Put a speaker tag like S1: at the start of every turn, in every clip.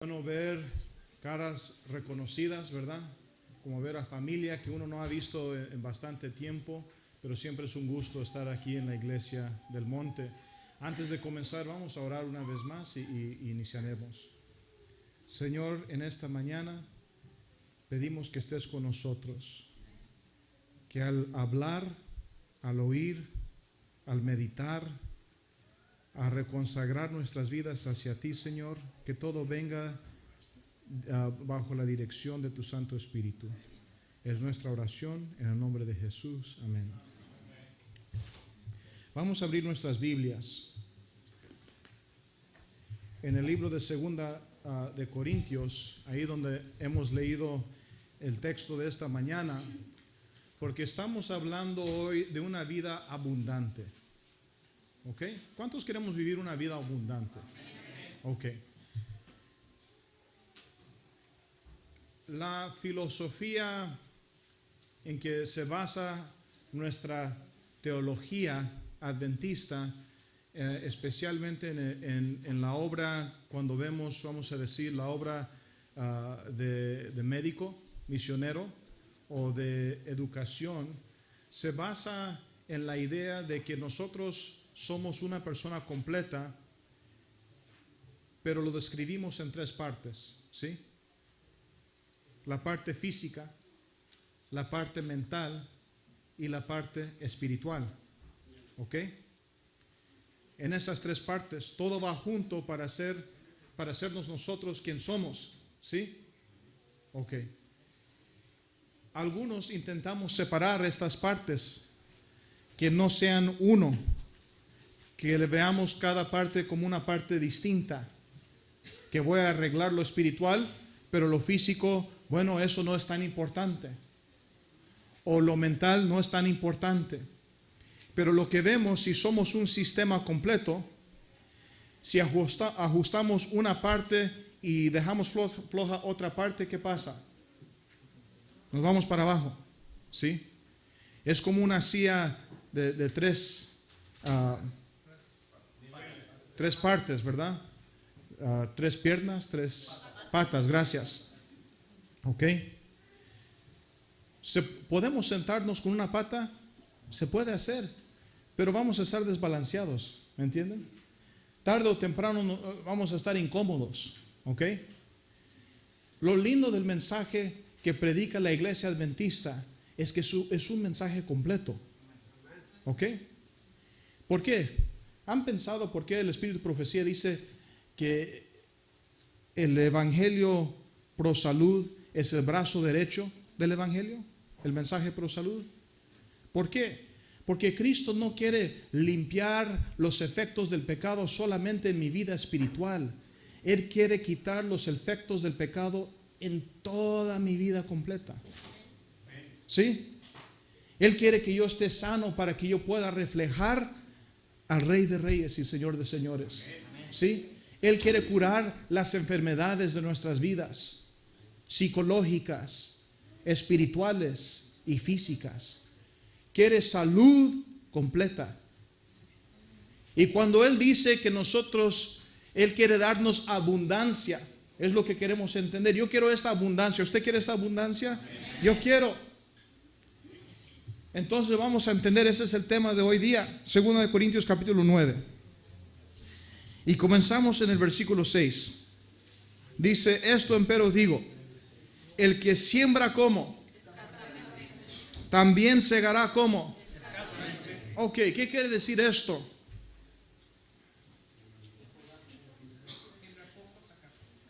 S1: Bueno, ver caras reconocidas, ¿verdad? Como ver a familia que uno no ha visto en bastante tiempo, pero siempre es un gusto estar aquí en la iglesia del Monte. Antes de comenzar, vamos a orar una vez más y iniciaremos. Señor, en esta mañana pedimos que estés con nosotros, que al hablar, al oír, al meditar, a reconsagrar nuestras vidas hacia ti, Señor, que todo venga bajo la dirección de tu Santo Espíritu. Es nuestra oración en el nombre de Jesús. Amén. Vamos a abrir nuestras Biblias en el libro de Segunda de Corintios, ahí donde hemos leído el texto de esta mañana, porque estamos hablando hoy de una vida abundante. ¿Ok? ¿Cuántos queremos vivir una vida abundante? Ok. La filosofía en que se basa nuestra teología adventista, especialmente en la obra, cuando vemos, vamos a decir, la obra de médico, misionero o de educación, se basa en la idea de que nosotros somos una persona completa, pero lo describimos en tres partes, ¿sí? La parte física, la parte mental y la parte espiritual, ¿ok? En esas tres partes, todo va junto para hacernos nosotros quien somos, ¿sí? Ok. Algunos intentamos separar estas partes, que no sean uno, que le veamos cada parte como una parte distinta, que voy a arreglar lo espiritual, pero lo físico, bueno, eso no es tan importante, o lo mental no es tan importante. Pero lo que vemos, si somos un sistema completo, si ajustamos una parte y dejamos floja otra parte, ¿qué pasa? Nos vamos para abajo, ¿sí? Es como una silla de tres partes, ¿verdad? Tres piernas, tres patas, gracias. ¿Ok? ¿Podemos sentarnos con una pata? Se puede hacer, pero vamos a estar desbalanceados, ¿me entienden? Tarde o temprano vamos a estar incómodos, ¿ok? Lo lindo del mensaje que predica la iglesia adventista es que es un mensaje completo, ¿ok? ¿Por qué? ¿Han pensado por qué el Espíritu de Profecía dice que el Evangelio pro salud es el brazo derecho del Evangelio? El mensaje pro salud. ¿Por qué? Porque Cristo no quiere limpiar los efectos del pecado solamente en mi vida espiritual. Él quiere quitar los efectos del pecado en toda mi vida completa. ¿Sí? Él quiere que yo esté sano para que yo pueda reflejar al Rey de Reyes y Señor de Señores. ¿Sí? Él quiere curar las enfermedades de nuestras vidas, psicológicas, espirituales y físicas. Quiere salud completa. Y cuando Él dice que Él quiere darnos abundancia, es lo que queremos entender. Yo quiero esta abundancia. ¿Usted quiere esta abundancia? Yo quiero. Entonces vamos a entender, ese es el tema de hoy día. 2 Corintios capítulo 9. Y comenzamos en el versículo 6. Dice: esto empero digo, el que siembra como, también segará como. Ok, ¿qué quiere decir esto?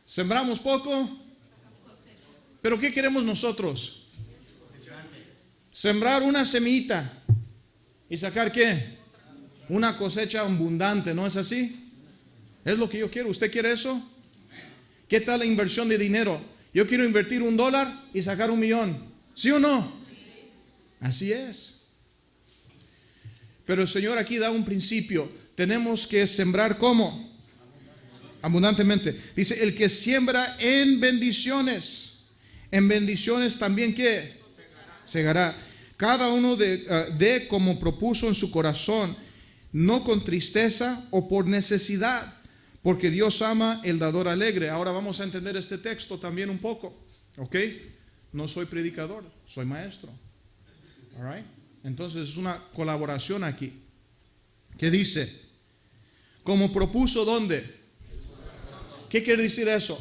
S1: Sembramos poco, pero ¿qué queremos nosotros? Sembrar una semillita y sacar ¿qué? Una cosecha abundante, ¿no es así? Es lo que yo quiero. ¿Usted quiere eso? ¿Qué tal la inversión de dinero? Yo quiero invertir $1 y sacar $1 millón. ¿Sí o no? Así es. Pero el Señor aquí da un principio. Tenemos que sembrar ¿cómo? Abundantemente. Dice: el que siembra en bendiciones también ¿qué? Segará. Cada uno de como propuso en su corazón, no con tristeza o por necesidad, Porque Dios ama el dador alegre. Ahora vamos a entender este texto también un poco. ¿Ok? No soy predicador, soy maestro. All right? Entonces es una colaboración aquí. ¿Qué dice? Como propuso, ¿dónde? ¿Qué quiere decir eso?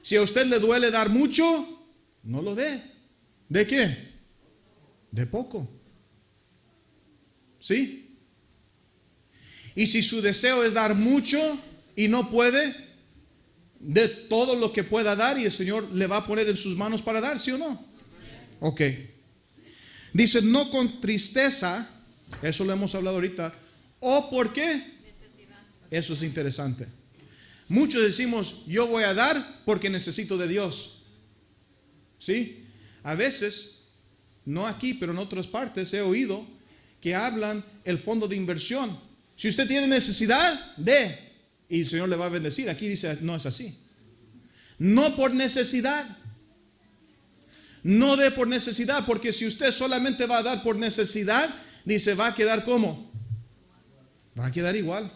S1: Si a usted le duele dar mucho, no lo dé. ¿De qué? De poco. ¿Sí? Y si su deseo es dar mucho y no puede, de todo lo que pueda dar y el Señor le va a poner en sus manos para dar, ¿sí o no? Ok. Dice, no con tristeza, eso lo hemos hablado ahorita. ¿O por qué? Necesidad. Eso es interesante. Muchos decimos, yo voy a dar porque necesito de Dios. ¿Sí? A veces, no aquí, pero en otras partes he oído que hablan el fondo de inversión. Si usted tiene necesidad, dé. Y el Señor le va a bendecir. Aquí dice, no es así. No por necesidad. No dé por necesidad, porque si usted solamente va a dar por necesidad, dice, va a quedar ¿cómo? Va a quedar igual.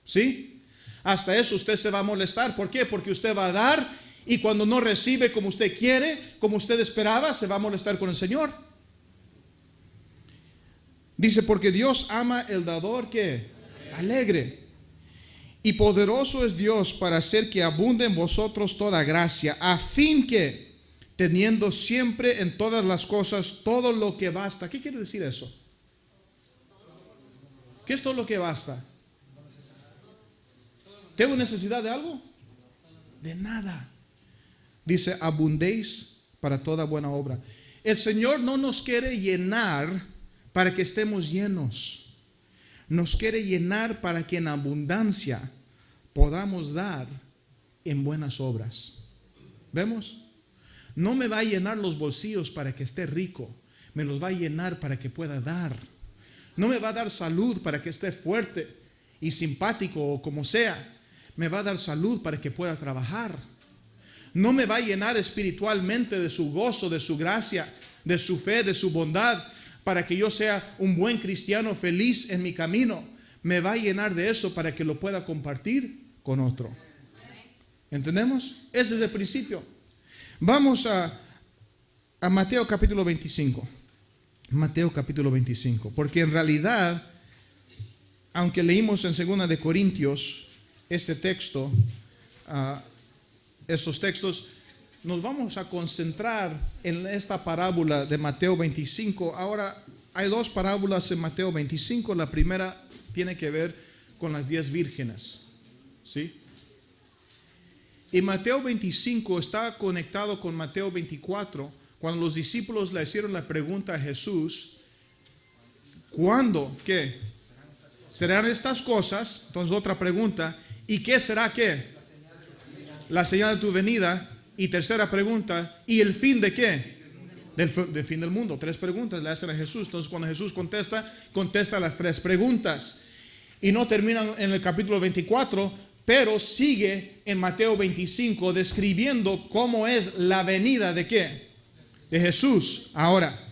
S1: ¿Sí? Hasta eso usted se va a molestar. ¿Por qué? Porque usted va a dar y cuando no recibe como usted quiere, como usted esperaba, se va a molestar con el Señor. Dice, porque Dios ama el dador ¿qué? Alegre. Y poderoso es Dios para hacer que abunde en vosotros toda gracia, a fin que, teniendo siempre en todas las cosas todo lo que basta. ¿Qué quiere decir eso? ¿Qué es todo lo que basta? ¿Tengo necesidad de algo? De nada. Dice, abundéis para toda buena obra. El Señor no nos quiere llenar para que estemos llenos. Nos quiere llenar para que en abundancia podamos dar en buenas obras. ¿Vemos? No me va a llenar los bolsillos para que esté rico. Me los va a llenar para que pueda dar. No me va a dar salud para que esté fuerte y simpático o como sea. Me va a dar salud para que pueda trabajar. No me va a llenar espiritualmente de su gozo, de su gracia, de su fe, de su bondad, para que yo sea un buen cristiano feliz en mi camino. Me va a llenar de eso para que lo pueda compartir con otro. ¿Entendemos? Ese es el principio. Vamos a Mateo capítulo 25. Mateo capítulo 25. Porque en realidad, aunque leímos en 2 de Corintios este texto, estos textos, nos vamos a concentrar en esta parábola de Mateo 25. Ahora, hay dos parábolas en Mateo 25. La primera tiene que ver con las 10 vírgenes. ¿Sí? Y Mateo 25 está conectado con Mateo 24, cuando los discípulos le hicieron la pregunta a Jesús, ¿cuándo? ¿Qué? ¿Serán estas cosas? Entonces otra pregunta, ¿y qué será qué? La señal de tu venida. Y tercera pregunta, ¿y el fin de qué? Del fin del mundo. 3 preguntas le hacen a Jesús. Entonces cuando Jesús contesta las 3 preguntas. Y no termina en el capítulo 24, pero sigue en Mateo 25 describiendo cómo es la venida de qué? De Jesús. Ahora,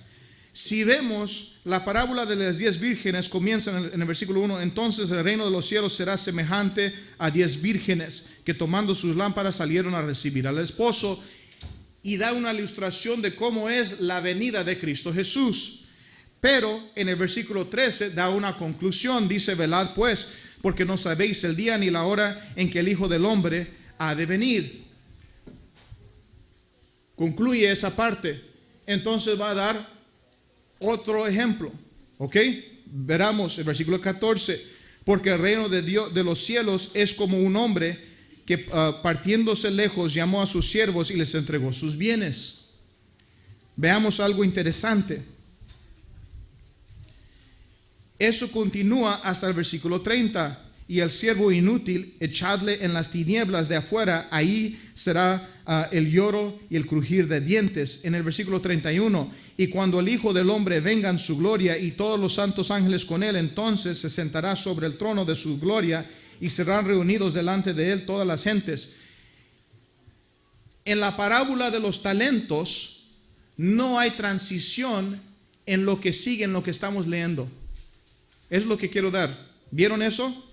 S1: si vemos la parábola de las 10 vírgenes, comienza en el versículo 1. Entonces el reino de los cielos será semejante a 10 vírgenes que tomando sus lámparas salieron a recibir al esposo, y da una ilustración de cómo es la venida de Cristo Jesús. Pero en el versículo 13 da una conclusión. Dice, velad pues, porque no sabéis el día ni la hora en que el Hijo del Hombre ha de venir. Concluye esa parte. Entonces va a dar otro ejemplo. ¿Ok? Veramos el versículo 14. Porque el reino de Dios, de los cielos, es como un hombre que partiéndose lejos llamó a sus siervos y les entregó sus bienes. Veamos algo interesante. Eso continúa hasta el versículo 30. Y el siervo inútil, echadle en las tinieblas de afuera, ahí será el lloro y el crujir de dientes. En el versículo 31, y cuando el Hijo del Hombre venga en su gloria y todos los santos ángeles con él, entonces se sentará sobre el trono de su gloria y serán reunidos delante de él todas las gentes. En la parábola de los talentos no hay transición en lo que sigue, en lo que estamos leyendo. Es lo que quiero dar. ¿Vieron eso?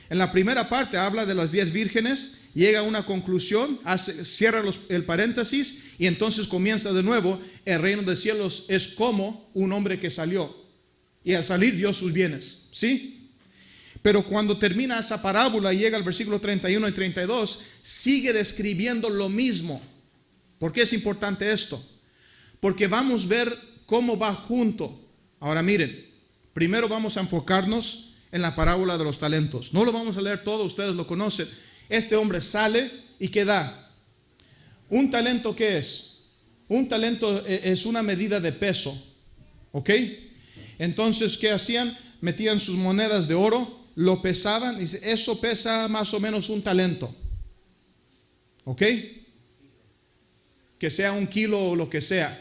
S1: En la primera parte habla de las 10 vírgenes, llega a una conclusión, cierra el paréntesis y entonces comienza de nuevo. El reino de cielos es como un hombre que salió y al salir dio sus bienes, ¿sí? Pero cuando termina esa parábola y llega al versículo 31 y 32, sigue describiendo lo mismo. ¿Por qué es importante esto? Porque vamos a ver cómo va junto. Ahora miren, primero vamos a enfocarnos en la parábola de los talentos. No lo vamos a leer todo, ustedes lo conocen. Este hombre sale y ¿qué da? ¿Un talento qué es? Un talento es una medida de peso, ¿ok? Entonces, ¿qué hacían? Metían sus monedas de oro, lo pesaban y dice, eso pesa más o menos un talento, ¿ok? Que sea 1 kilo o lo que sea.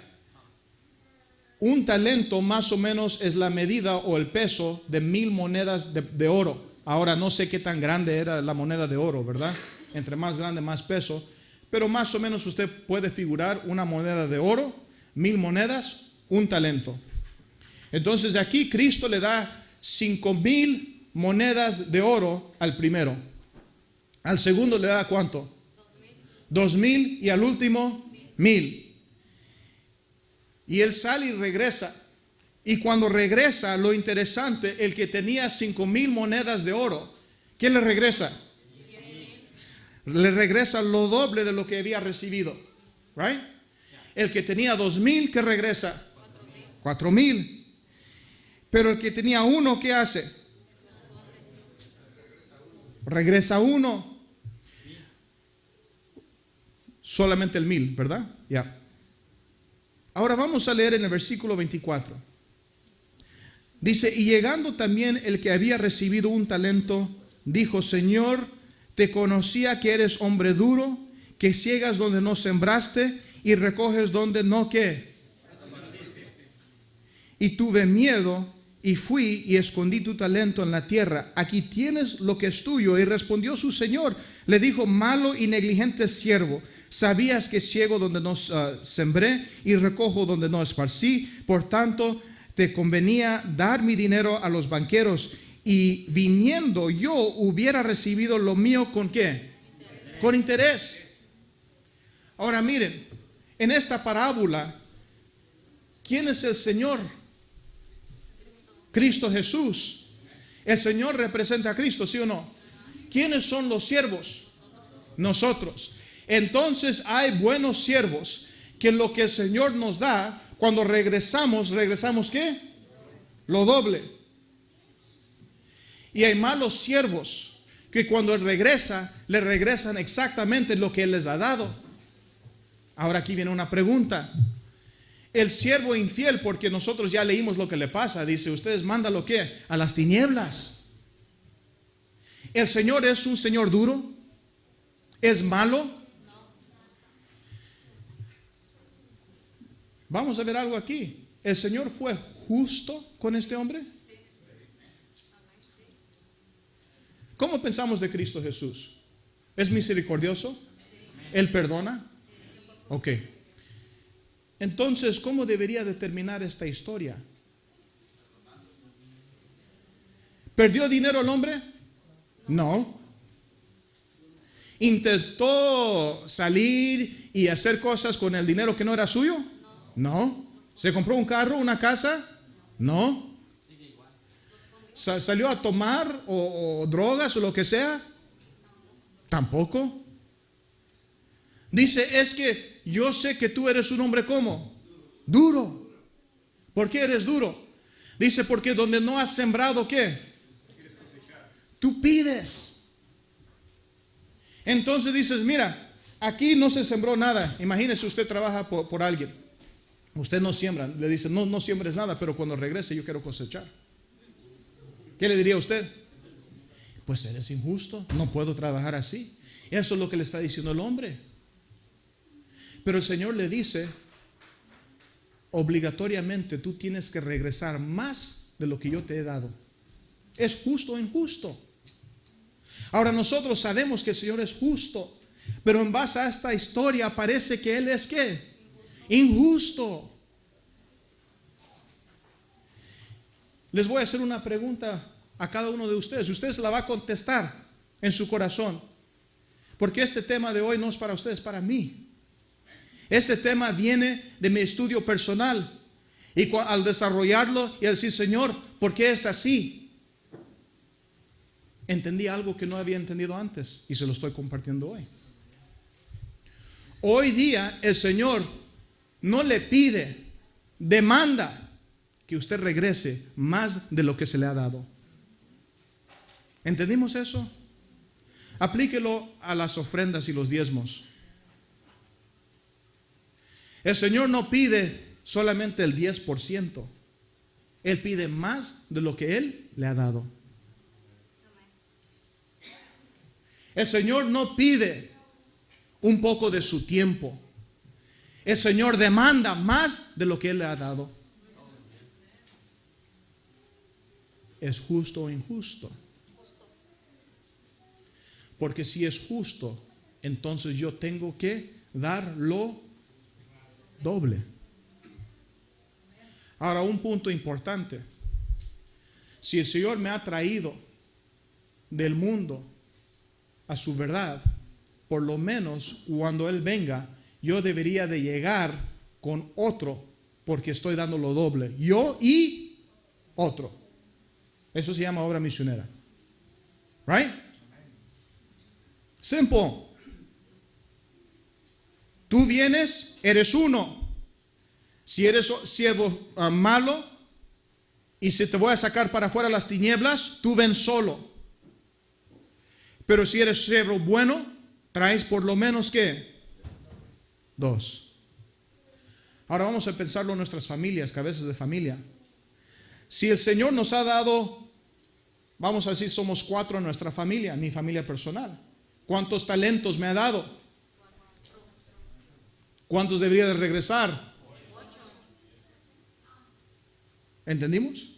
S1: Un talento más o menos es la medida o el peso de 1000 monedas de oro. Ahora no sé qué tan grande era la moneda de oro, ¿verdad? Entre más grande, más peso. Pero más o menos usted puede figurar una moneda de oro, 1000 monedas, un talento. Entonces aquí Cristo le da 5000 monedas de oro al primero. Al segundo le da ¿cuánto? 2000 y al último 1000. Y él sale y regresa. Y cuando regresa, lo interesante, el que tenía 5000 monedas de oro, ¿qué le regresa? Le regresa lo doble de lo que había recibido. Right? El que tenía 2000, ¿qué regresa? 4000. Pero el que tenía 1, ¿qué hace? Regresa 1. Solamente el 1000, ¿verdad? Ya. Ahora vamos a leer en el versículo 24. Dice, y llegando también el que había recibido un talento, dijo, Señor, te conocía que eres hombre duro, que ciegas donde no sembraste y recoges donde no ¿qué? Y tuve miedo y fui y escondí tu talento en la tierra. Aquí tienes lo que es tuyo. Y respondió su señor, le dijo, malo y negligente siervo. Sabías que ciego donde no sembré y recojo donde no esparcí. Por tanto, te convenía dar mi dinero a los banqueros y viniendo yo hubiera recibido lo mío ¿con qué? Con interés. Ahora miren, en esta parábola, ¿quién es el Señor? Cristo Jesús. El Señor representa a Cristo, ¿sí o no? ¿Quiénes son los siervos? Nosotros. Entonces hay buenos siervos que lo que el Señor nos da, cuando regresamos ¿qué? Lo doble. Y hay malos siervos que cuando Él regresa, le regresan exactamente lo que Él les ha dado. Ahora aquí viene una pregunta. El siervo infiel, porque nosotros ya leímos lo que le pasa, dice, ustedes mandan lo que a las tinieblas. ¿El Señor es un Señor duro? ¿Es malo? Vamos a ver algo aquí. ¿El Señor fue justo con este hombre? ¿Cómo pensamos de Cristo Jesús? ¿Es misericordioso? ¿Él perdona? Ok. Entonces, ¿cómo debería de terminar esta historia? ¿Perdió dinero el hombre? No. ¿Intentó salir y hacer cosas con el dinero que no era suyo? No. ¿Se compró un carro, una casa? No. ¿Salió a tomar o drogas o lo que sea? Tampoco. Dice, es que yo sé que tú eres un hombre ¿cómo? Duro. ¿Por qué eres duro? Dice, porque donde no has sembrado ¿qué? Tú pides. Entonces dices, mira, aquí no se sembró nada. Imagínese usted trabaja por alguien. Usted no siembra, le dice, no siembres nada, pero cuando regrese yo quiero cosechar. ¿Qué le diría a usted? Pues eres injusto, no puedo trabajar así. Eso es lo que le está diciendo el hombre. Pero el Señor le dice, obligatoriamente tú tienes que regresar más de lo que yo te he dado. ¿Es justo o injusto? Ahora nosotros sabemos que el Señor es justo, pero en base a esta historia parece que Él es ¿qué? Injusto. Les voy a hacer una pregunta a cada uno de ustedes. Usted se la va a contestar en su corazón. Porque este tema de hoy no es para ustedes, es para mí. Este tema viene de mi estudio personal. Y al desarrollarlo y decir, Señor, ¿por qué es así? Entendí algo que no había entendido antes y se lo estoy compartiendo hoy. Hoy día el Señor no le pide, demanda que usted regrese más de lo que se le ha dado. ¿Entendimos eso? Aplíquelo a las ofrendas y los diezmos. El Señor no pide solamente el 10%. Él pide más de lo que Él le ha dado. El Señor no pide un poco de su tiempo. El Señor demanda más de lo que Él le ha dado. ¿Es justo o injusto? Porque si es justo, entonces yo tengo que dar lo doble. Ahora, un punto importante. Si el Señor me ha traído del mundo a su verdad, por lo menos cuando Él venga, yo debería de llegar con otro, porque estoy dando lo doble. Yo y otro. Eso se llama obra misionera. Right? Simple. Tú vienes, eres uno. Si eres siervo malo y si te voy a sacar para afuera las tinieblas, tú ven solo. Pero si eres siervo bueno, traes por lo menos ¿qué? 2. Ahora vamos a pensarlo en nuestras familias, cabezas de familia. Si el Señor nos ha dado, vamos a decir, somos 4 en nuestra familia, mi familia personal. ¿Cuántos talentos me ha dado? ¿Cuántos debería de regresar? ¿Entendimos?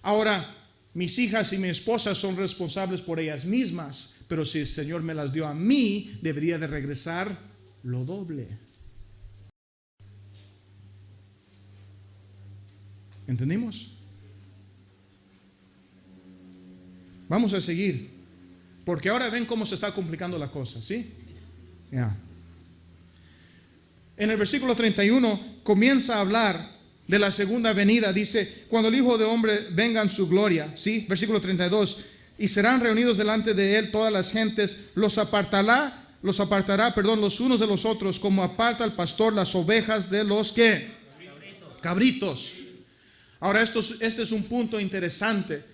S1: Ahora, mis hijas y mi esposa son responsables por ellas mismas, pero si el Señor me las dio a mí, debería de regresar lo doble. ¿Entendimos? Vamos a seguir, porque ahora ven cómo se está complicando la cosa, ¿sí? Ya. En el versículo 31 comienza a hablar de la segunda venida. Dice, cuando el Hijo de Hombre venga en su gloria, ¿sí? Versículo 32, y serán reunidos delante de Él todas las gentes, los apartará, los unos de los otros, como aparta el pastor las ovejas de los ¿qué? Cabritos. Ahora este es un punto interesante.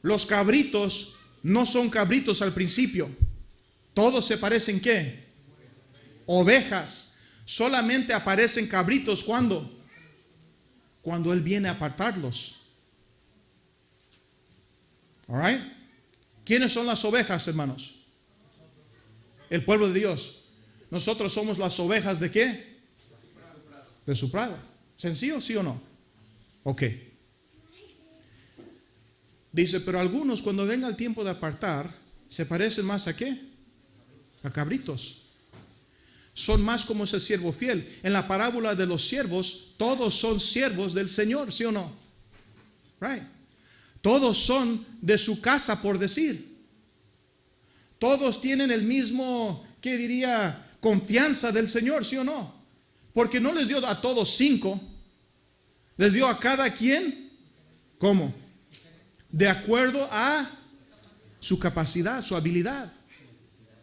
S1: Los cabritos no son cabritos al principio. Todos se parecen ¿qué? Ovejas. Solamente aparecen cabritos cuando Él viene a apartarlos. All right? ¿Quiénes son las ovejas, hermanos? El pueblo de Dios. Nosotros somos las ovejas de ¿qué? De su prado. ¿Sencillo, sí o no? Ok. Dice, pero algunos cuando venga el tiempo de apartar, se parecen más ¿a qué? A cabritos. Son más como ese siervo fiel. En la parábola de los siervos, todos son siervos del Señor, ¿sí o no? Right. Todos son de su casa, por decir. Todos tienen el mismo, ¿qué diría? Confianza del Señor, ¿sí o no? Porque no les dio a todos 5. Les dio a cada quien, ¿cómo? De acuerdo a su capacidad, su habilidad.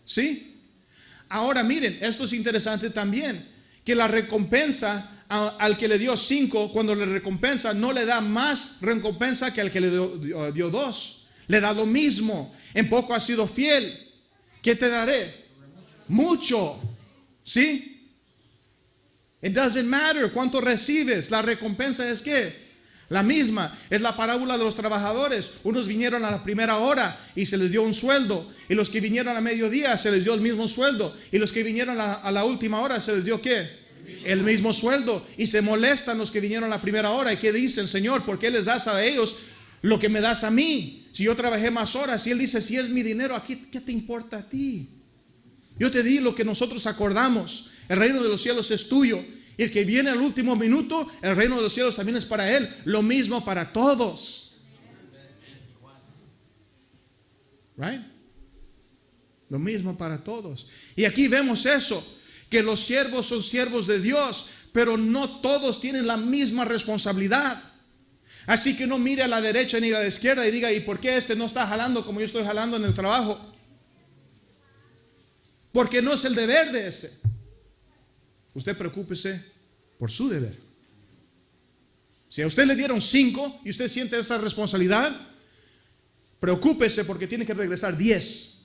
S1: ¿Sí? Ahora miren, esto es interesante también, que la recompensa al que le dio 5, cuando le recompensa, no le da más recompensa que al que le dio 2. Le da lo mismo. En poco has sido fiel. ¿Qué te daré? Mucho. ¿Sí? It doesn't matter cuánto recibes. La recompensa es ¿qué? La misma. Es la parábola de los trabajadores. Unos vinieron a la primera hora y se les dio un sueldo, y los que vinieron a mediodía se les dio el mismo sueldo, y los que vinieron a la última hora se les dio ¿qué? El mismo sueldo. Y se molestan los que vinieron a la primera hora, y ¿qué dicen? Señor, ¿por qué les das a ellos lo que me das a mí? Si yo trabajé más horas. Y él dice, si es mi dinero, aquí, ¿qué te importa a ti? Yo te di lo que nosotros acordamos. El reino de los cielos es tuyo. Y el que viene al último minuto, el reino de los cielos también es para él. Lo mismo para todos. Right? Lo mismo para todos. Y aquí vemos eso, que los siervos son siervos de Dios, pero no todos tienen la misma responsabilidad. Así que no mire a la derecha ni a la izquierda y diga, ¿y por qué este no está jalando como yo estoy jalando en el trabajo? Porque no es el deber de ese. Usted preocúpese por su deber. Si a usted le dieron 5 y usted siente esa responsabilidad, preocúpese porque tiene que regresar 10.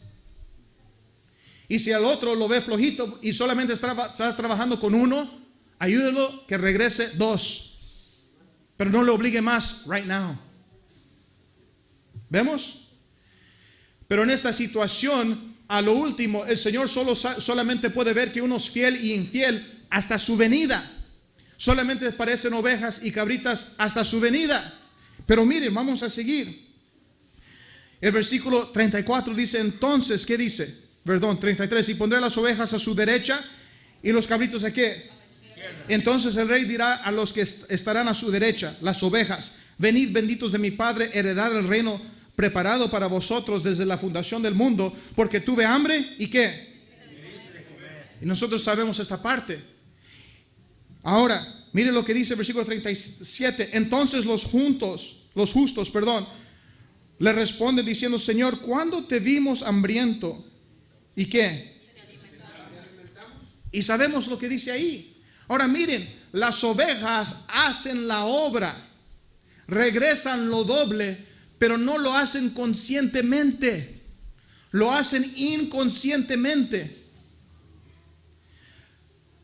S1: Y si al otro lo ve flojito y solamente está trabajando con 1, ayúdelo que regrese 2. Pero no le obligue más right now. ¿Vemos? Pero en esta situación, a lo último, el Señor solamente puede ver que uno es fiel y infiel hasta su venida. Solamente parecen ovejas y cabritas hasta su venida. Pero miren, vamos a seguir. El versículo 34 dice, entonces, ¿qué dice? Perdón, 33, y pondré las ovejas a su derecha y los cabritos ¿a qué? Entonces el rey dirá a los que estarán a su derecha, las ovejas, venid benditos de mi Padre, heredad el reino preparado para vosotros desde la fundación del mundo, porque tuve hambre y ¿qué? Y nosotros sabemos esta parte. Ahora, miren lo que dice el versículo 37. Entonces los justos, le responden diciendo, Señor, ¿cuándo te vimos hambriento? ¿Y qué? Y sabemos lo que dice ahí. Ahora miren, las ovejas hacen la obra, regresan lo doble, pero no lo hacen conscientemente, lo hacen inconscientemente.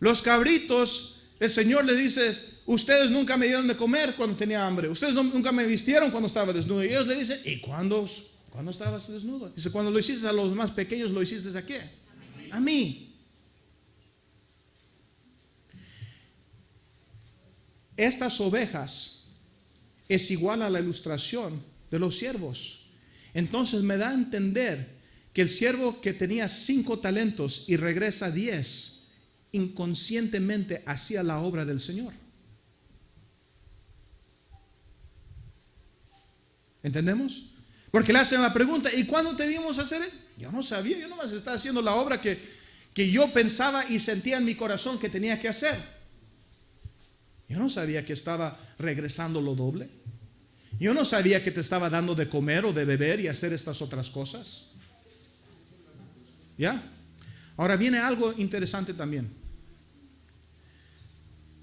S1: Los cabritos, el Señor le dice, ustedes nunca me dieron de comer cuando tenía hambre, ustedes nunca me vistieron cuando estaba desnudo. Y ellos le dicen, ¿y cuándo estabas desnudo? Dice, cuando lo hiciste a los más pequeños, ¿lo hiciste a qué? A mí. Estas ovejas es igual a la ilustración de los siervos. Entonces me da a entender que el siervo que tenía 5 talentos y regresa 10, inconscientemente hacía la obra del Señor. ¿Entendemos? Porque le hacen la pregunta, ¿y cuándo te vimos hacer? Yo no sabía, yo nomás estaba haciendo la obra que yo pensaba y sentía en mi corazón que tenía que hacer. Yo no sabía que estaba regresando lo doble. Yo no sabía que te estaba dando de comer o de beber y hacer estas otras cosas. ¿Ya? Ahora viene algo interesante también.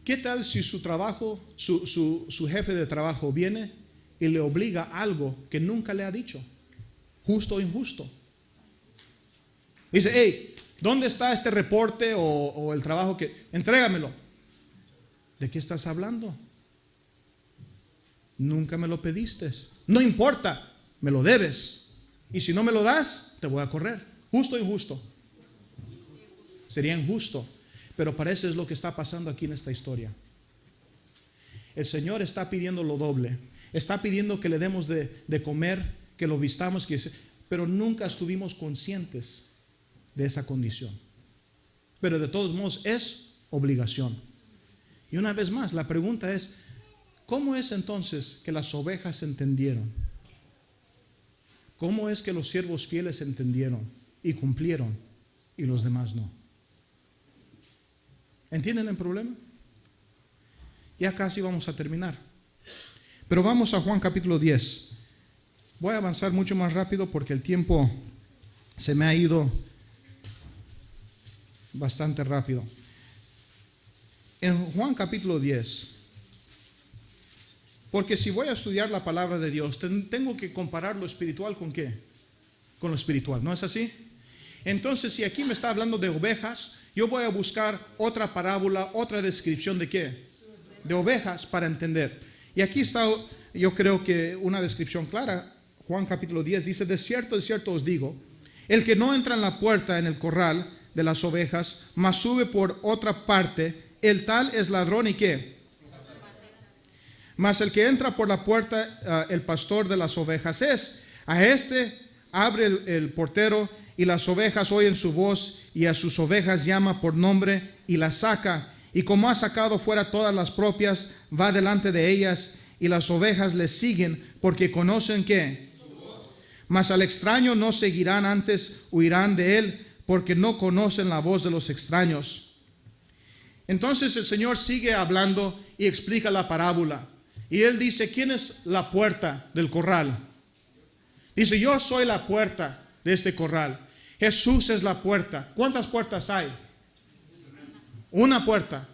S1: ¿Qué tal si su trabajo, su jefe de trabajo viene y le obliga a algo que nunca le ha dicho? Justo o injusto. Dice, hey, ¿dónde está este reporte o el trabajo que? Entrégamelo. ¿De qué estás hablando? Nunca me lo pediste. No importa, me lo debes. Y si no me lo das, te voy a correr. ¿Justo o injusto? Sería injusto. Pero parece es lo que está pasando aquí en esta historia. El Señor está pidiendo lo doble. Está pidiendo que le demos de comer, que lo vistamos, pero nunca estuvimos conscientes de esa condición. Pero de todos modos es obligación. Y una vez más, la pregunta es, ¿cómo es entonces que las ovejas entendieron? ¿Cómo es que los siervos fieles entendieron y cumplieron y los demás no? ¿Entienden el problema? Ya casi vamos a terminar. Pero vamos a Juan capítulo 10. Voy a avanzar mucho más rápido porque el tiempo se me ha ido bastante rápido. En Juan capítulo 10, porque si voy a estudiar la palabra de Dios, tengo que comparar lo espiritual con ¿qué? Con lo espiritual, ¿no es así? Entonces, si aquí me está hablando de ovejas, yo voy a buscar otra parábola, otra descripción de ¿qué? De ovejas para entender. Y aquí está, yo creo que una descripción clara. Juan capítulo 10 dice, de cierto os digo, el que no entra en la puerta en el corral de las ovejas, mas sube por otra parte, el tal es ladrón y ¿qué? Mas el que entra por la puerta, el pastor de las ovejas es. A este abre el portero y las ovejas oyen su voz y a sus ovejas llama por nombre y las saca. Y como ha sacado fuera todas las propias, va delante de ellas y las ovejas le siguen porque conocen ¿qué? Mas al extraño no seguirán, antes huirán de él, porque no conocen la voz de los extraños. Entonces el Señor sigue hablando y explica la parábola. Y Él dice, ¿quién es la puerta del corral? Dice, yo soy la puerta de este corral. Jesús es la puerta. ¿Cuántas puertas hay? Una puerta.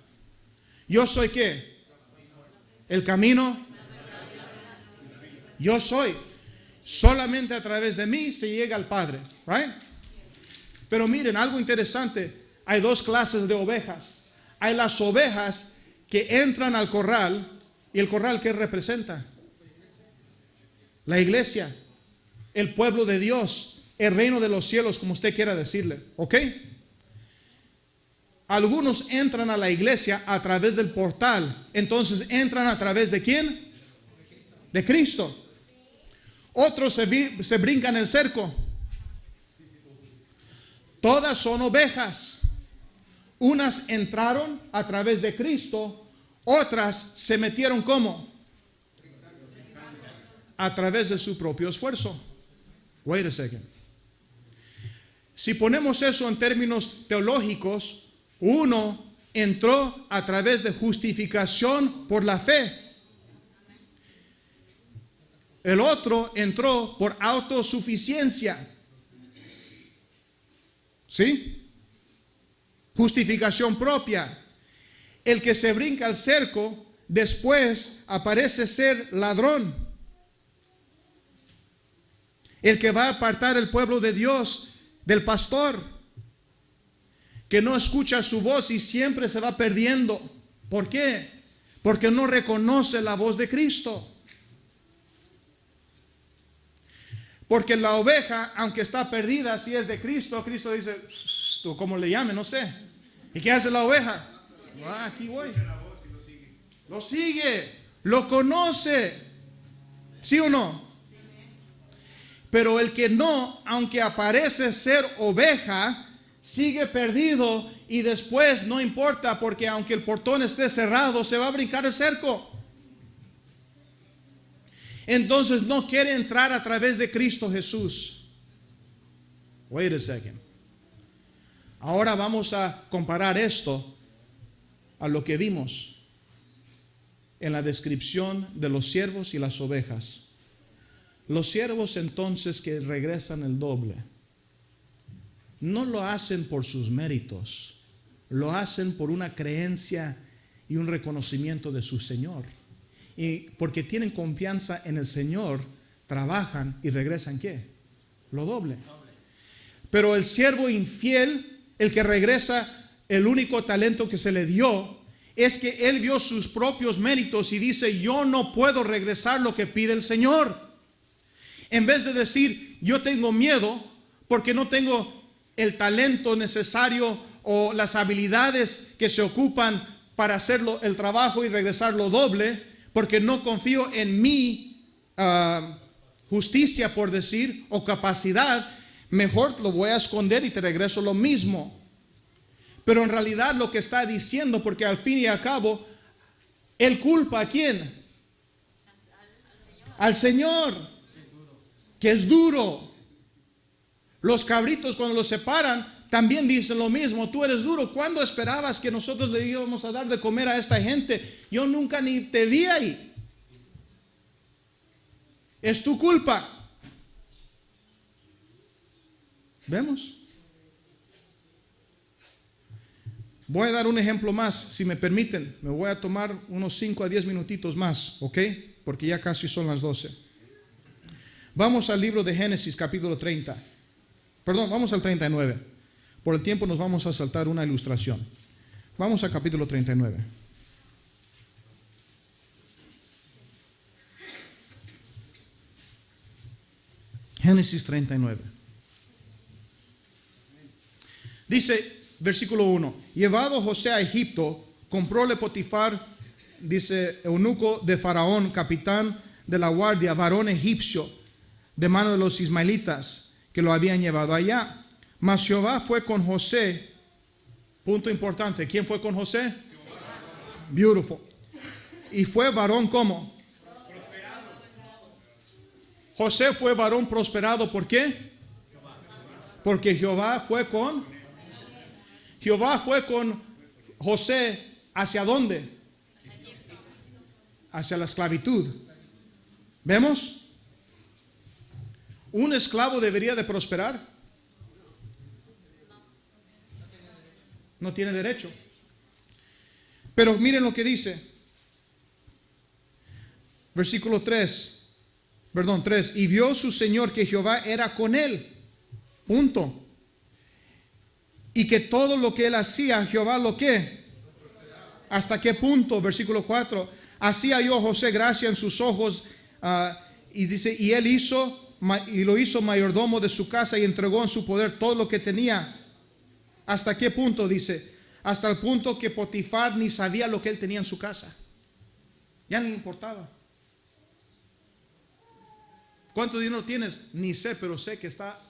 S1: ¿Yo soy qué? El camino. Yo soy. Solamente a través de mí se llega al Padre. Right? Pero miren, algo interesante. Hay dos clases de ovejas. Hay las ovejas que entran al corral. ¿Y el corral qué representa? La iglesia, el pueblo de Dios, el reino de los cielos, como usted quiera decirle. ¿Ok? Algunos entran a la iglesia a través del portal. Entonces entran a través de ¿quién? De Cristo. Otros se brincan el cerco. Todas son ovejas. Unas entraron a través de Cristo. Otras se metieron ¿cómo? A través de su propio esfuerzo. Wait a second. Si ponemos eso en términos teológicos, uno entró a través de justificación por la fe. El otro entró por autosuficiencia. ¿Sí? Justificación propia. El que se brinca al cerco, después aparece ser ladrón. El que va a apartar el pueblo de Dios del pastor, que no escucha su voz y siempre se va perdiendo. ¿Por qué? Porque no reconoce la voz de Cristo. Porque la oveja, aunque está perdida, si es de Cristo, Cristo dice, o como le llame, no sé. ¿Y qué hace la oveja? Aquí voy. Lo sigue, lo conoce. ¿Sí o no? Pero el que no, aunque aparece ser oveja, sigue perdido y después no importa, porque aunque el portón esté cerrado, se va a brincar el cerco. Entonces no quiere entrar a través de Cristo Jesús. Wait a second. Ahora vamos a comparar esto a lo que vimos en la descripción de los siervos y las ovejas. Los siervos entonces que regresan el doble, no lo hacen por sus méritos, lo hacen por una creencia y un reconocimiento de su Señor. Y porque tienen confianza en el Señor, trabajan y regresan ¿qué? Lo doble. Pero el siervo infiel, el que regresa el único talento que se le dio, es que él vio sus propios méritos y dice, yo no puedo regresar lo que pide el Señor. En vez de decir, yo tengo miedo porque no tengo el talento necesario o las habilidades que se ocupan para hacerlo el trabajo y regresarlo doble, porque no confío en mi justicia, por decir, o capacidad, mejor lo voy a esconder y te regreso lo mismo. Pero en realidad lo que está diciendo, porque al fin y al cabo, él culpa ¿a quién? Al Señor, que es duro. Los cabritos cuando los separan también dicen lo mismo, tú eres duro. ¿Cuándo esperabas que nosotros le íbamos a dar de comer a esta gente? Yo nunca ni te vi ahí. Es tu culpa. ¿Vemos? Voy a dar un ejemplo más, si me permiten. Me voy a tomar unos 5 a 10 minutitos más, ¿ok? Porque ya casi son las 12. Vamos al libro de Génesis, capítulo 30. Perdón, vamos al 39. Por el tiempo nos vamos a saltar una ilustración. Vamos al capítulo 39. Génesis 39. Dice, versículo 1. Llevado José a Egipto, compróle Potifar, dice, eunuco de Faraón, capitán de la guardia, varón egipcio, de mano de los ismaelitas que lo habían llevado allá. Mas Jehová fue con José. Punto importante. ¿Quién fue con José? Beautiful. Y fue varón ¿cómo? José fue varón prosperado. ¿Por qué? Porque Jehová fue con José. ¿Hacia dónde? Hacia la esclavitud. ¿Vemos? ¿Un esclavo debería de prosperar? No tiene derecho. Pero miren lo que dice. Versículo 3. Y vio su señor que Jehová era con él. Punto. Y que todo lo que él hacía, Jehová lo que. ¿Hasta qué punto? Versículo 4. Así halló José gracia en sus ojos. Y dice, y él lo hizo mayordomo de su casa y entregó en su poder todo lo que tenía. ¿Hasta qué punto? Dice, hasta el punto que Potifar ni sabía lo que él tenía en su casa. Ya no le importaba. ¿Cuánto dinero tienes? Ni sé, pero sé que está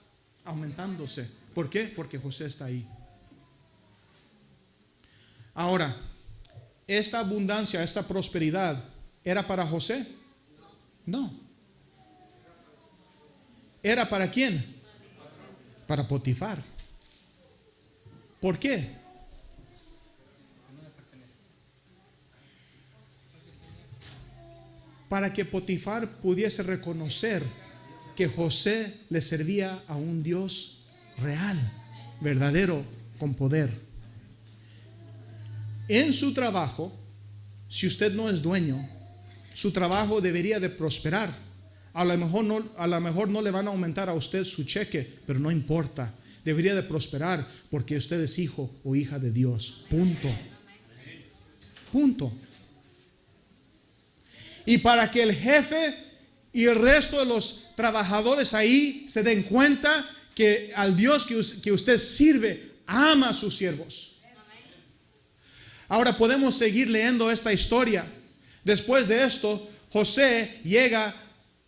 S1: aumentándose. ¿Por qué? Porque José está ahí. Ahora, esta abundancia, esta prosperidad, ¿era para José? No. ¿Era para quién? Para Potifar. ¿Por qué? Para que Potifar pudiese reconocer que José le servía a un Dios real, verdadero, con poder. En su trabajo, si usted no es dueño, su trabajo debería de prosperar. A lo mejor no le van a aumentar a usted su cheque, pero no importa. Debería de prosperar porque usted es hijo o hija de Dios. Punto. Punto. Y para que el jefe y el resto de los trabajadores ahí se den cuenta que al Dios que usted sirve ama a sus siervos. Ahora podemos seguir leyendo esta historia. Después de esto, José llega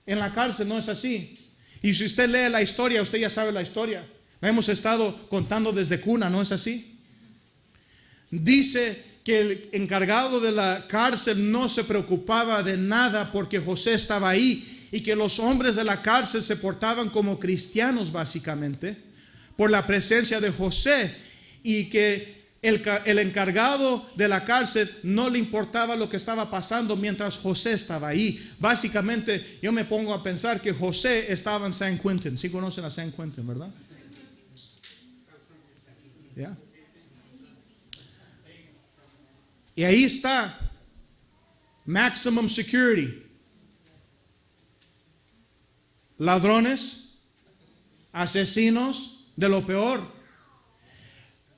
S1: en la cárcel, ¿no es así? Y si usted lee la historia, usted ya sabe la historia. La hemos estado contando desde cuna, ¿no es así? Dice que el encargado de la cárcel no se preocupaba de nada porque José estaba ahí, y que los hombres de la cárcel se portaban como cristianos básicamente por la presencia de José, y que el encargado de la cárcel no le importaba lo que estaba pasando mientras José estaba ahí. Básicamente yo me pongo a pensar que José estaba en San Quentin. ¿Sí conocen a San Quentin, verdad? ¿Ya? Y ahí está maximum security. Ladrones, asesinos, de lo peor.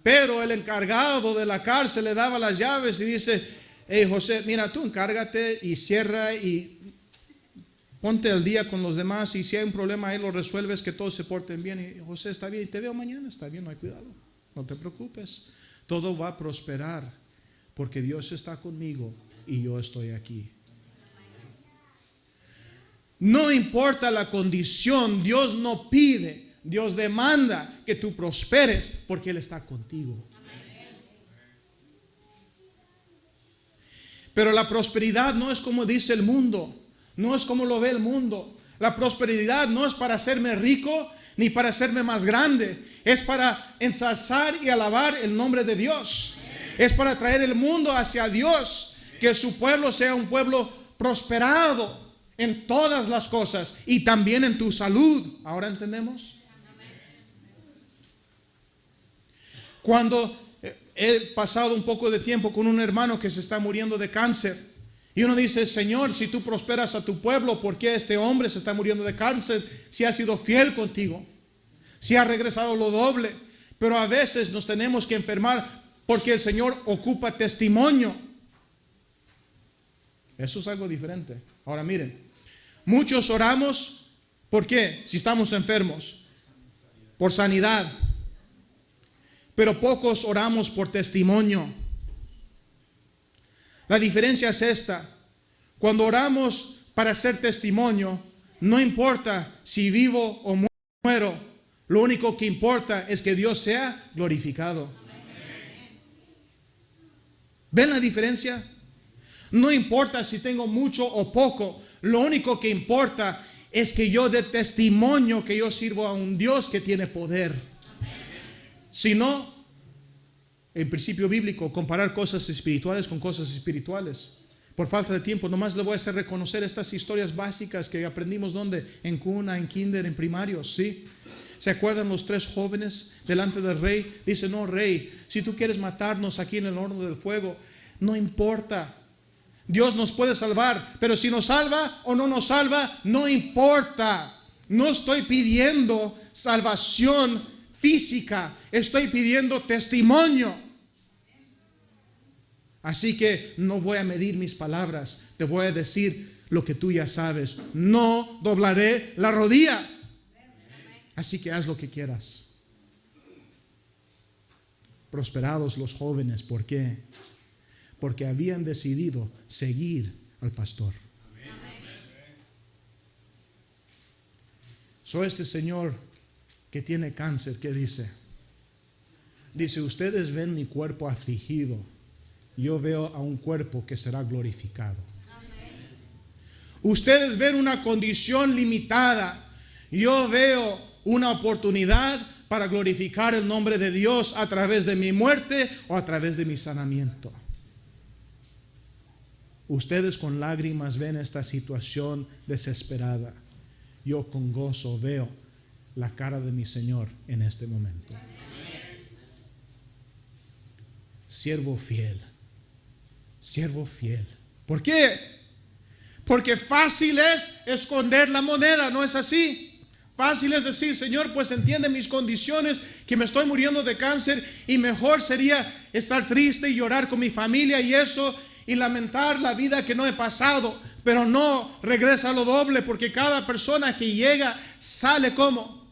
S1: Pero el encargado de la cárcel le daba las llaves y dice: hey José, mira, tú encárgate y cierra y ponte al día con los demás, y si hay un problema ahí lo resuelves, que todos se porten bien. Y José: está bien, te veo mañana. Está bien, no hay cuidado, no te preocupes, todo va a prosperar porque Dios está conmigo y yo estoy aquí. No importa la condición, Dios no pide, Dios demanda que tú prosperes porque Él está contigo. Pero la prosperidad no es como dice el mundo, no es como lo ve el mundo. La prosperidad no es para hacerme rico ni para hacerme más grande, es para ensalzar y alabar el nombre de Dios. Es para traer el mundo hacia Dios, que su pueblo sea un pueblo prosperado en todas las cosas y también en tu salud. ¿Ahora entendemos? Cuando he pasado un poco de tiempo con un hermano que se está muriendo de cáncer, y uno dice: Señor, si tú prosperas a tu pueblo, ¿por qué este hombre se está muriendo de cáncer? Si ha sido fiel contigo, si ha regresado lo doble. Pero a veces nos tenemos que enfermar porque el Señor ocupa testimonio. Eso es algo diferente. Ahora miren, muchos oramos, ¿por qué? Si estamos enfermos, por sanidad. Pero pocos oramos por testimonio. La diferencia es esta: cuando oramos para hacer testimonio, no importa si vivo o muero, lo único que importa es que Dios sea glorificado. ¿Ven la diferencia? No importa si tengo mucho o poco, lo único que importa es que yo dé testimonio que yo sirvo a un Dios que tiene poder. Si no, el principio bíblico, comparar cosas espirituales con cosas espirituales. Por falta de tiempo, nomás le voy a hacer reconocer estas historias básicas que aprendimos donde, en cuna, en kinder, en primarios, ¿sí? ¿Se acuerdan los 3 jóvenes delante del rey? Dice, no, rey, si tú quieres matarnos aquí en el horno del fuego, no importa. Dios nos puede salvar, pero si nos salva o no nos salva, no importa. No estoy pidiendo salvación física, estoy pidiendo testimonio. Así que no voy a medir mis palabras, te voy a decir lo que tú ya sabes. No doblaré la rodilla. Así que haz lo que quieras. Prosperados los jóvenes, ¿por qué? Porque habían decidido seguir al pastor. So este señor que tiene cáncer, ¿qué dice? Dice, ustedes ven mi cuerpo afligido, yo veo a un cuerpo que será glorificado. Ustedes ven una condición limitada, yo veo una oportunidad para glorificar el nombre de Dios a través de mi muerte o a través de mi sanamiento. Ustedes con lágrimas ven esta situación desesperada. Yo con gozo veo la cara de mi Señor en este momento. Siervo fiel. Siervo fiel. ¿Por qué? Porque fácil es esconder la moneda, ¿no es así? Fácil es decir, Señor, pues entiende mis condiciones, que me estoy muriendo de cáncer y mejor sería estar triste y llorar con mi familia y eso, y lamentar la vida que no he pasado. Pero no, regresa lo doble, porque cada persona que llega sale como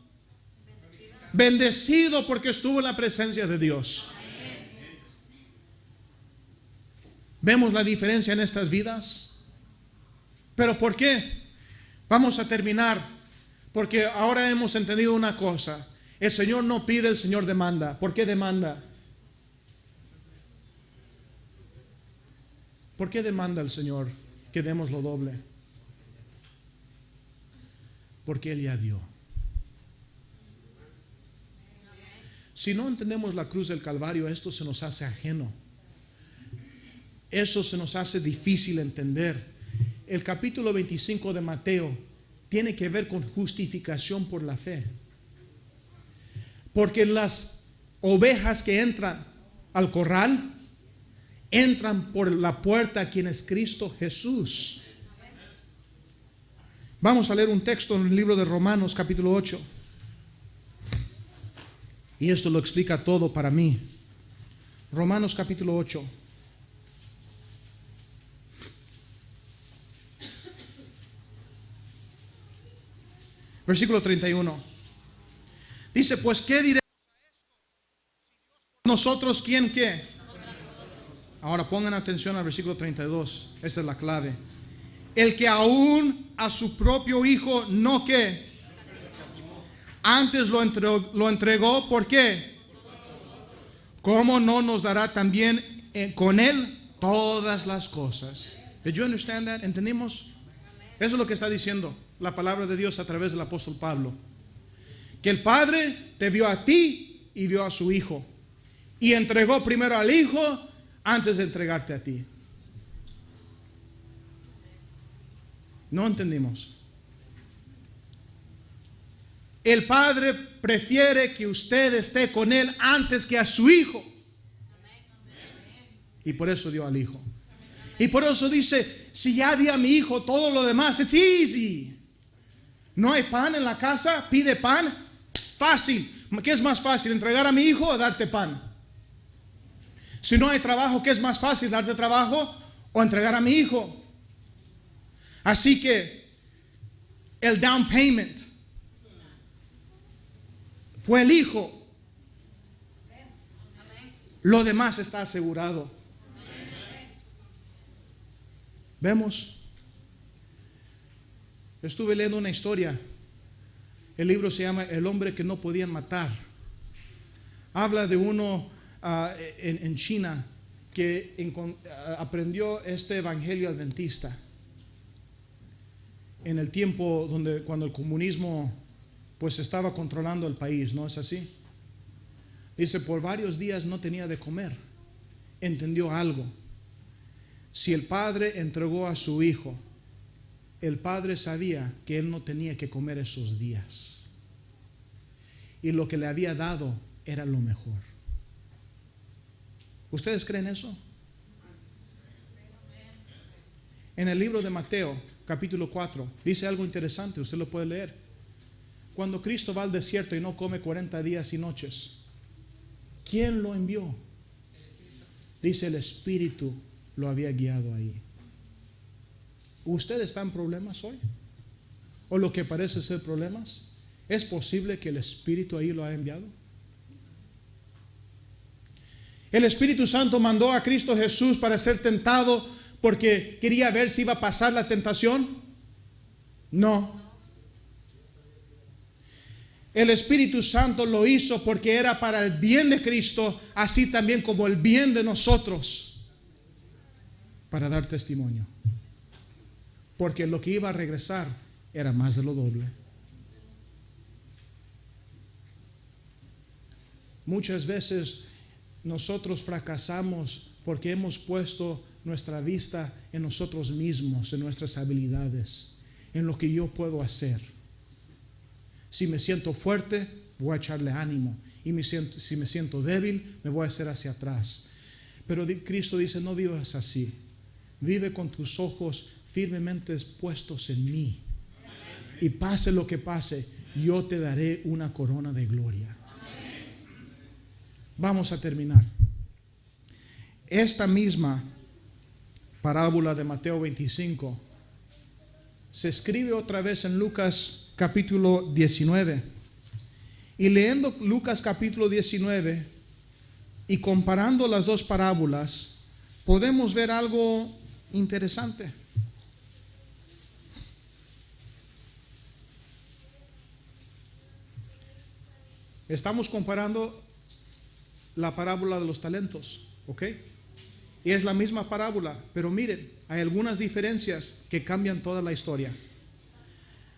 S1: bendecido porque estuvo en la presencia de Dios. ¿Vemos la diferencia en estas vidas? ¿Pero por qué? Vamos a terminar, porque ahora hemos entendido una cosa. El Señor no pide, el Señor demanda. ¿Por qué demanda? ¿Por qué demanda el Señor que demos lo doble? Porque Él ya dio. Si no entendemos la cruz del Calvario, esto se nos hace ajeno. Eso se nos hace difícil entender. El capítulo 25 de Mateo tiene que ver con justificación por la fe. Porque las ovejas que entran al corral entran por la puerta, quien es Cristo Jesús. Vamos a leer un texto en el libro de Romanos capítulo 8. Y esto lo explica todo para mí. Romanos capítulo 8. Versículo 31. Dice, pues ¿qué diremos a esto? Si Dios por nosotros, ¿quién qué? Ahora pongan atención al versículo 32. Esta es la clave. El que aún a su propio hijo no que antes lo entregó, ¿por qué? ¿Cómo no nos dará también con él todas las cosas? Did you understand that? ¿Entendimos? Eso es lo que está diciendo la palabra de Dios a través del apóstol Pablo. Que el Padre te vio a ti y vio a su Hijo. Y entregó primero al Hijo antes de entregarte a ti. No entendimos. El Padre prefiere que usted esté con Él antes que a su Hijo. Y por eso dio al Hijo. Y por eso dice, si ya di a mi hijo todo lo demás, it's easy. No hay pan en la casa, pide pan. Fácil. ¿Qué es más fácil, entregar a mi hijo o darte pan? Si no hay trabajo, ¿qué es más fácil, darte trabajo o entregar a mi hijo? Así que el down payment fue el hijo. Lo demás está asegurado. ¿Vemos? Estuve leyendo una historia. El libro se llama El hombre que no podían matar. Habla de uno en China que aprendió este evangelio adventista. en el tiempo cuando el comunismo pues estaba controlando el país, ¿no es así? Dice, por varios días no tenía de comer. Entendió algo. Si el padre entregó a su hijo, el padre sabía que él no tenía que comer esos días. Y lo que le había dado era lo mejor. ¿Ustedes creen eso? En el libro de Mateo, capítulo 4, dice algo interesante, usted lo puede leer. Cuando Cristo va al desierto y no come 40 días y noches, ¿quién lo envió? Dice, el Espíritu lo había guiado ahí. ¿Usted está en problemas hoy? ¿O lo que parece ser problemas? ¿Es posible que el Espíritu ahí lo haya enviado? ¿El Espíritu Santo mandó a Cristo Jesús para ser tentado porque quería ver si iba a pasar la tentación? No. El Espíritu Santo lo hizo porque era para el bien de Cristo, así también como el bien de nosotros, para dar testimonio. Porque lo que iba a regresar era más de lo doble. Muchas veces nosotros fracasamos porque hemos puesto nuestra vista en nosotros mismos, en nuestras habilidades, en lo que yo puedo hacer. Si me siento fuerte, voy a echarle ánimo. Y si me siento débil, me voy a hacer hacia atrás. Pero Cristo dice, no vivas así. Vive con tus ojos firmemente puestos en mí. Y pase lo que pase, yo te daré una corona de gloria. Vamos a terminar. Esta misma parábola de Mateo 25 se escribe otra vez en Lucas capítulo 19. Y leyendo Lucas capítulo 19 y comparando las dos parábolas, podemos ver algo interesante. Estamos comparando la parábola de los talentos, ¿ok? Y es la misma parábola, pero miren, hay algunas diferencias que cambian toda la historia.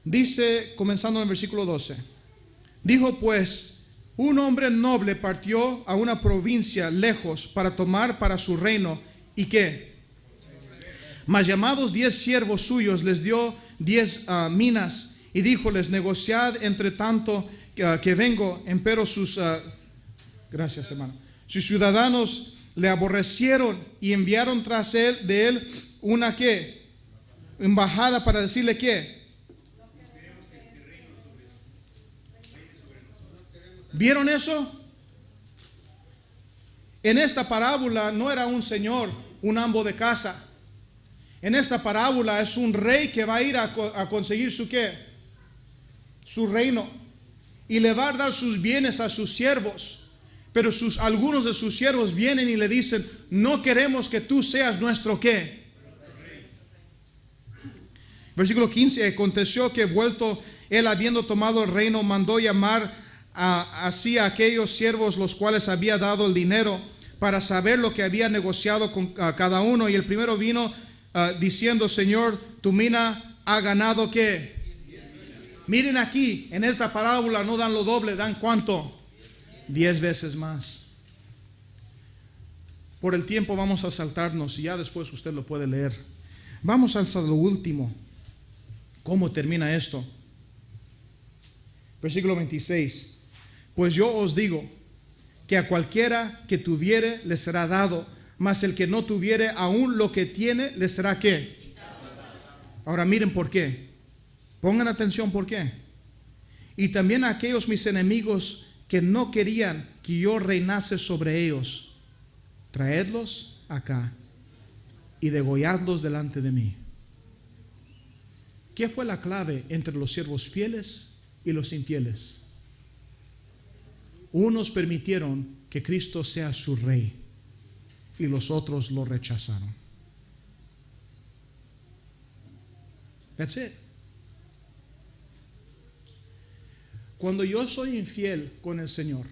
S1: Dice, comenzando en el versículo 12, dijo pues, un hombre noble partió a una provincia lejos para tomar para su reino, ¿y qué? Mas llamados 10 siervos suyos, les dio 10 minas, y díjoles, negociad entre tanto que vengo, empero gracias hermano, sus ciudadanos le aborrecieron y enviaron tras de él una ¿qué? Embajada para decirle ¿qué? ¿Vieron eso? En esta parábola no era un señor, un amo de casa. En esta parábola es un rey que va a ir a conseguir su ¿qué? Su reino. Y le va a dar sus bienes a sus siervos. Pero algunos de sus siervos vienen y le dicen, no queremos que tú seas nuestro ¿qué? Versículo 15, aconteció que vuelto él habiendo tomado el reino, mandó llamar así a aquellos siervos los cuales había dado el dinero para saber lo que había negociado con cada uno. Y el primero vino diciendo, Señor, tu mina ha ganado ¿qué? Miren aquí, en esta parábola no dan lo doble, dan ¿cuánto? 10 veces más. Por el tiempo vamos a saltarnos y ya después usted lo puede leer. Vamos hasta lo último. ¿Cómo termina esto? Versículo 26. Pues yo os digo que a cualquiera que tuviere le será dado, mas el que no tuviere aún lo que tiene le será ¿qué? Ahora miren por qué. Pongan atención por qué. Y también a aquellos mis enemigos que no querían que yo reinase sobre ellos, traedlos acá y degolladlos delante de mí. ¿Qué fue la clave entre los siervos fieles y los infieles? Unos permitieron que Cristo sea su rey y los otros lo rechazaron. That's it. Cuando yo soy infiel con el Señor,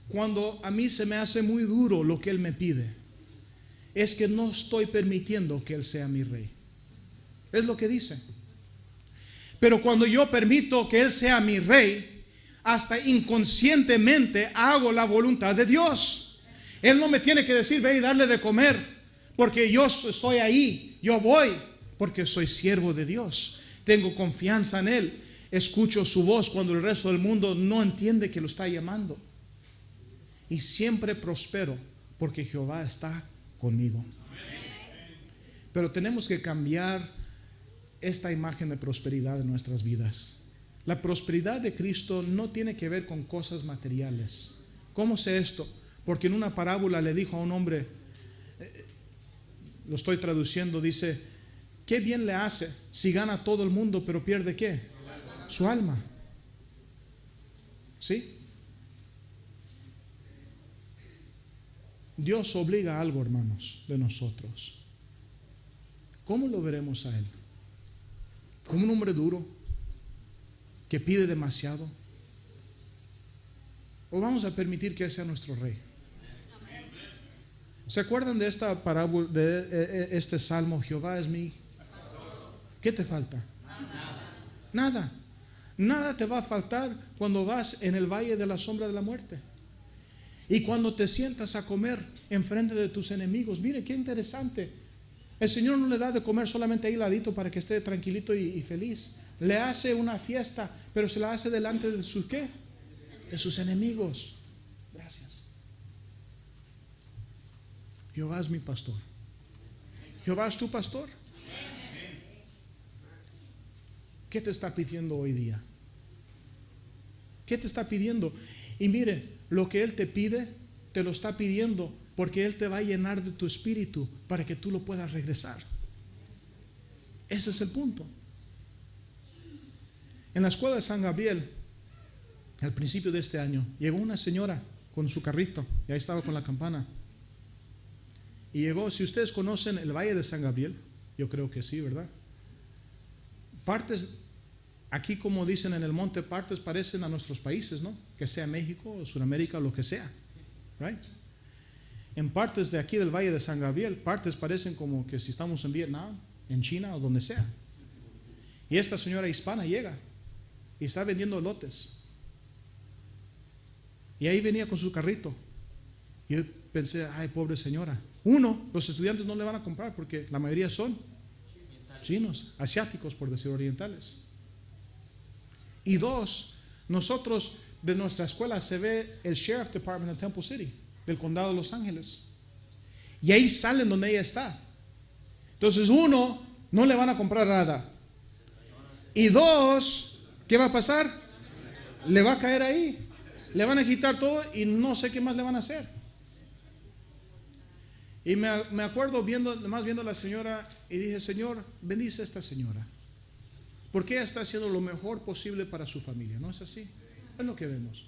S1: cuando a mí se me hace muy duro lo que Él me pide, es que no estoy permitiendo que Él sea mi rey. Es lo que dice. Pero cuando yo permito que Él sea mi rey, hasta inconscientemente hago la voluntad de Dios. Él no me tiene que decir, ve y darle de comer, porque yo estoy ahí. Yo voy porque soy siervo de Dios. Tengo confianza en Él. Escucho su voz cuando el resto del mundo no entiende que lo está llamando. Y siempre prospero porque Jehová está conmigo. Pero tenemos que cambiar esta imagen de prosperidad en nuestras vidas. La prosperidad de Cristo no tiene que ver con cosas materiales. ¿Cómo sé esto? Porque en una parábola le dijo a un hombre, lo estoy traduciendo, dice, ¿qué bien le hace si gana todo el mundo pero pierde qué? Su alma. ¿Sí? Dios obliga algo, hermanos, de nosotros. ¿Cómo lo veremos a Él? ¿Como un hombre duro que pide demasiado? ¿O vamos a permitir que Él sea nuestro rey? ¿Se acuerdan de esta parábola, de este salmo? Jehová es mi... ¿Qué te falta? Nada. Nada te va a faltar cuando vas en el valle de la sombra de la muerte. Y cuando te sientas a comer enfrente de tus enemigos. Mire qué interesante. El Señor no le da de comer solamente ahí al ladito para que esté tranquilito y feliz. Le hace una fiesta, pero se la hace delante de sus ¿qué? De sus enemigos. Gracias. Jehová es mi pastor. Jehová es tu pastor. ¿Qué te está pidiendo hoy día? ¿Qué te está pidiendo? Y mire, lo que Él te pide, te lo está pidiendo porque Él te va a llenar de tu espíritu para que tú lo puedas regresar. Ese es el punto. En la escuela de San Gabriel, al principio de este año, llegó una señora con su carrito y ahí estaba con la campana. Y llegó, si ustedes conocen el Valle de San Gabriel, yo creo que sí, ¿verdad? Partes, aquí como dicen en el monte, partes parecen a nuestros países, ¿no? Que sea México o Sudamérica o lo que sea, right? En partes de aquí del Valle de San Gabriel, partes parecen como que si estamos en Vietnam, en China o donde sea. Y esta señora hispana llega y está vendiendo elotes. Y ahí venía con su carrito. Y yo pensé, ay, pobre señora. Uno, los estudiantes no le van a comprar porque la mayoría son chinos, asiáticos, por decir orientales. Y dos, nosotros de nuestra escuela se ve el Sheriff Department de Temple City, del condado de Los Ángeles. Y ahí salen donde ella está. Entonces, uno, no le van a comprar nada. Y dos, ¿qué va a pasar? Le va a caer ahí. Le van a quitar todo y no sé qué más le van a hacer. Y me acuerdo viendo a la señora y dije, Señor, bendice a esta señora. Porque ella está haciendo lo mejor posible para su familia. ¿No es así? Es lo que vemos.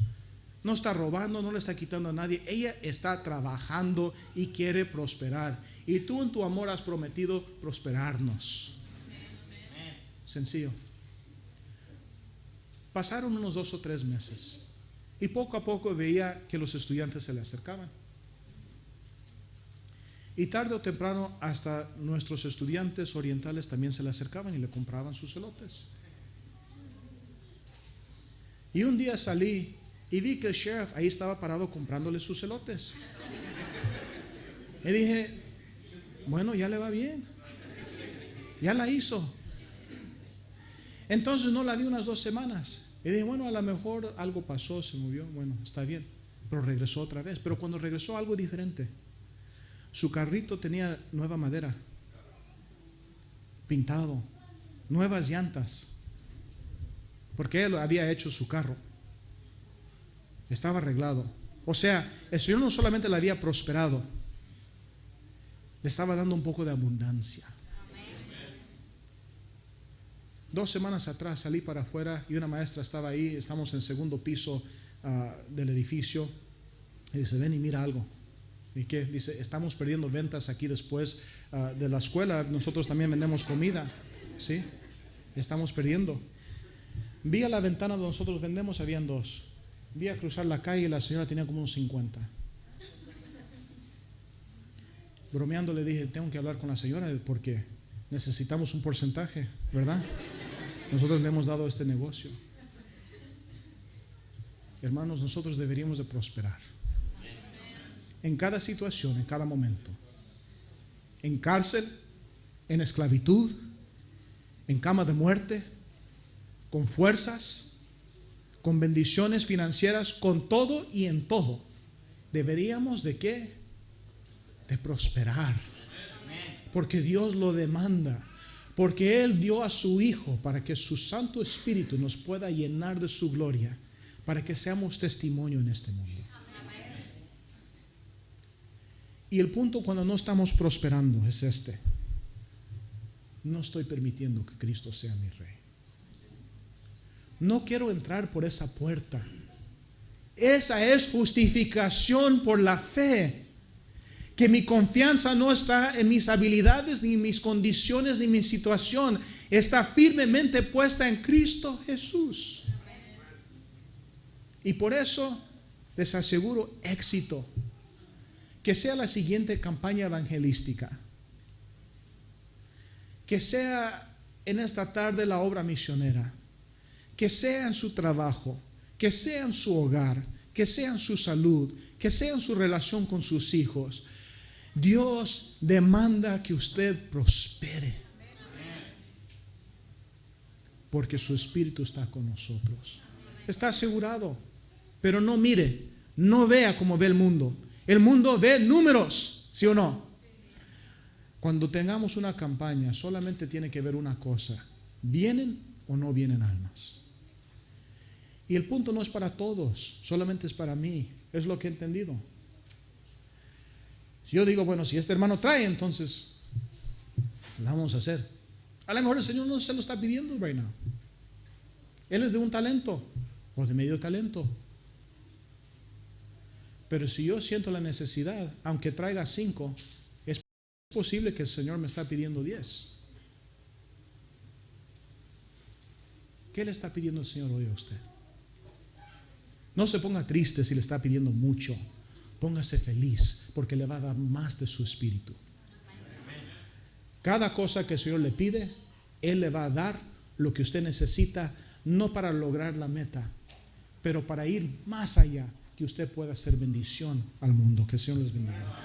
S1: No está robando, no le está quitando a nadie. Ella está trabajando y quiere prosperar. Y tú en tu amor has prometido prosperarnos. Sencillo. Pasaron unos 2 o 3 meses. Y poco a poco veía que los estudiantes se le acercaban. Y tarde o temprano hasta nuestros estudiantes orientales también se le acercaban y le compraban sus elotes. Y un día salí y vi que el sheriff ahí estaba parado comprándole sus elotes. Y dije, bueno, ya le va bien. Ya la hizo. Entonces no la vi unas 2 semanas. Y dije, bueno, a lo mejor algo pasó, se movió. Bueno, está bien. Pero regresó otra vez. Pero cuando regresó, algo diferente. Su carrito tenía nueva madera, pintado, nuevas llantas, porque él había hecho su carro. Estaba arreglado. O sea, el Señor no solamente le había prosperado, le estaba dando un poco de abundancia. 2 semanas atrás salí para afuera y una maestra estaba ahí. Estamos en el 2º piso del edificio. Y dice, ven y mira algo. ¿Y qué? Dice, estamos perdiendo ventas aquí después de la escuela. Nosotros también vendemos comida, ¿sí? Estamos perdiendo. Vi a la ventana donde nosotros vendemos, habían 2. Vi a cruzar la calle y la señora tenía como unos 50. Bromeando le dije, tengo que hablar con la señora porque necesitamos un porcentaje, ¿verdad? Nosotros le hemos dado este negocio. Hermanos, nosotros deberíamos de prosperar. En cada situación, en cada momento. En cárcel, en esclavitud, en cama de muerte, con fuerzas, con bendiciones financieras, con todo y en todo. Deberíamos de ¿qué? De prosperar. Porque Dios lo demanda. Porque Él dio a su Hijo para que su Santo Espíritu nos pueda llenar de su gloria, para que seamos testimonio en este mundo. Y el punto cuando no estamos prosperando es este: no estoy permitiendo que Cristo sea mi Rey. No quiero entrar por esa puerta. Esa es justificación por la fe. Que mi confianza no está en mis habilidades, ni en mis condiciones, ni en mi situación. Está firmemente puesta en Cristo Jesús. Y por eso les aseguro éxito. Que sea la siguiente campaña evangelística. Que sea en esta tarde la obra misionera. Que sea en su trabajo. Que sea en su hogar. Que sea en su salud. Que sea en su relación con sus hijos. Dios demanda que usted prospere. Porque su Espíritu está con nosotros. Está asegurado. Pero no mire, no vea como ve el mundo. El mundo ve números, ¿sí o no? Cuando tengamos una campaña, solamente tiene que ver una cosa: ¿vienen o no vienen almas? Y el punto no es para todos, solamente es para mí. Es lo que he entendido. Si yo digo, bueno, si este hermano trae, entonces la vamos a hacer. A lo mejor el Señor no se lo está pidiendo right now. Él es de un talento o de medio talento. Pero si yo siento la necesidad, aunque traiga 5, es posible que el Señor me está pidiendo 10. ¿Qué le está pidiendo el Señor hoy a usted? No se ponga triste si le está pidiendo mucho. Póngase feliz, porque le va a dar más de su Espíritu. Cada cosa que el Señor le pide, Él le va a dar lo que usted necesita, no para lograr la meta, pero para ir más allá, que usted pueda hacer bendición al mundo. Que el Señor les bendiga.